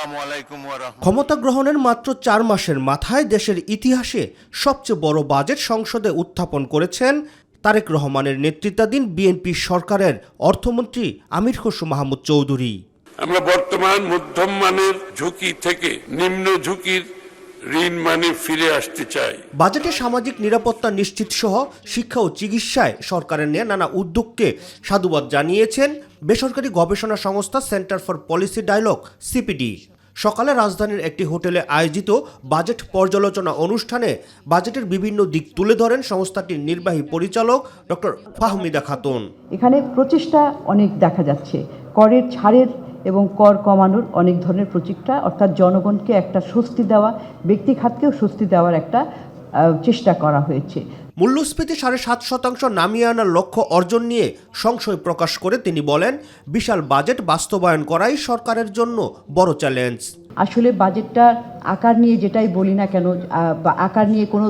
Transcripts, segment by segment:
আসসালামু আলাইকুম ওয়া রাহমাতুল্লাহ। ক্ষমতা গ্রহণের মাত্র 4 মাসের মাথায় দেশের ইতিহাসে সবচেয়ে বড় বাজেট সংসদে উত্থাপন করেছেন তারেক রহমানের নেতৃত্বাধীন বিএনপি সরকারের অর্থমন্ত্রী আমির খসরু মাহমুদ চৌধুরী। আমরা বর্তমান মধ্যম মানের ঝুঁকি থেকে নিম্ন ঝুঁকির ঋণ মানে ফিরে আসতে চাই। বাজেটে সামাজিক নিরাপত্তা নিশ্চিত সহ শিক্ষা ও চিকিৎসায় সরকারের নেয়া নানা উদ্যোগকে সাধুবাদ জানিয়েছেন বেসরকারি গবেষণা সংস্থা Centre for Policy Dialogue CPD. সকালে রাজধানীর একটি হোটেলে আয়োজিত বাজেট পর্যালোচনা অনুষ্ঠানে বাজেটের বিভিন্ন দিক তুলে ধরেন সংস্থাটির নির্বাহী পরিচালক ডক্টর ফাহমিদা খাতুন। এখানে প্রচেষ্টা অনেক দেখা যাচ্ছে, করের ছাড়ের এবং কর কমানোর অনেক ধরনের প্রচেষ্টা, অর্থাৎ জনগণকে একটা স্বস্তি দেওয়া, ব্যক্তি খাতকেও স্বস্তি দেওয়ার একটা চেষ্টা করা হয়েছে। মূল্যস্ফীতি 7.5% নামিয়ে আনার লক্ষ্য অর্জন নিয়ে সংশয় প্রকাশ করে তিনি বলেন, বিশাল বাজেট বাস্তবায়ন করাই সরকারের জন্য বড় চ্যালেঞ্জ। আসলে বাজেটটার আকার নিয়ে যেটাই বলি না কেন, বা আকার নিয়ে কোনো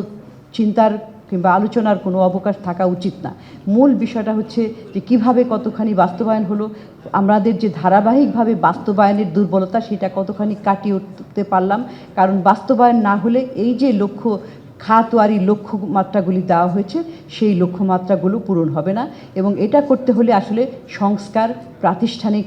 চিন্তার কিংবা আলোচনার কোনো অবকাশ থাকা উচিত না। মূল বিষয়টা হচ্ছে যে কিভাবে কতখানি বাস্তবায়ন হলো, আমাদের যে ধারাবাহিকভাবে বাস্তবায়নের দুর্বলতা সেটা কতখানি কাটিয়ে উঠতে পারলাম। কারণ বাস্তবায়ন না হলে এই যে লক্ষ্য খাতওয়ারি লক্ষ্যমাত্রাগুলি দেওয়া হয়েছে সেই লক্ষ্যমাত্রাগুলো পূরণ হবে না, এবং এটা করতে হলে আসলে সংস্কার, প্রাতিষ্ঠানিক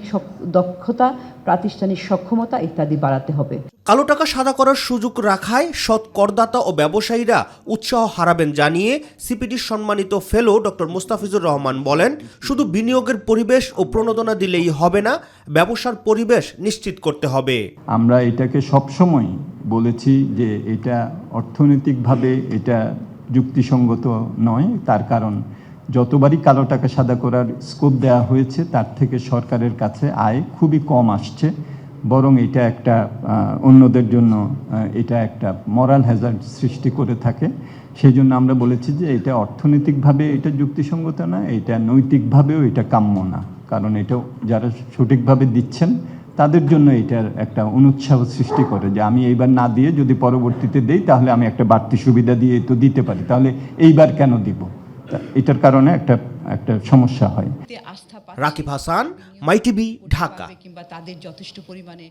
দক্ষতা, প্রাতিষ্ঠানিক সক্ষমতা ইত্যাদি বাড়াতে হবে। কালো টাকা সাদা করার সুযোগ রাখায় সৎ করদাতা ও ব্যবসায়ীরা উৎসাহ হারাবেন জানিয়ে সিপিডির সম্মানিত ফেলো ডক্টর মুস্তাফিজুর রহমান বলেন, শুধু বিনিয়োগের পরিবেশ ও প্রণোদনা দিলেই হবে না, ব্যবসার পরিবেশ নিশ্চিত করতে হবে। আমরা এটাকে সবসময় বলেছি যে এটা অর্থনৈতিকভাবে এটা যুক্তিসঙ্গত নয়। তার কারণ যতবারই কালো টাকা সাদা করার স্কোপ দেওয়া হয়েছে তার থেকে সরকারের কাছে আয় খুবই কম আসছে, বরং এটা একটা অন্যদের জন্য এটা একটা মরাল হ্যাজার্ড সৃষ্টি করে থাকে। সেই জন্য আমরা বলেছি যে এটা অর্থনৈতিকভাবে এটা যুক্তিসঙ্গত না, এটা নৈতিকভাবেও এটা কাম্য না। কারণ এটা যারা সঠিকভাবে দিচ্ছেন তাদের জন্য এটার একটা অনুৎসাহ সৃষ্টি করে যে আমি এইবার না দিয়ে যদি পরবর্তীতে দেই তাহলে আমি একটা বাড়তি সুবিধা দিয়ে তো দিতে পারি, তাহলে এইবার কেন দিব, এটার কারণে একটা সমস্যা হয়। রাকিব হাসান, মাই টিভি, ঢাকা। কিংবা তাদের যথেষ্ট পরিমাণে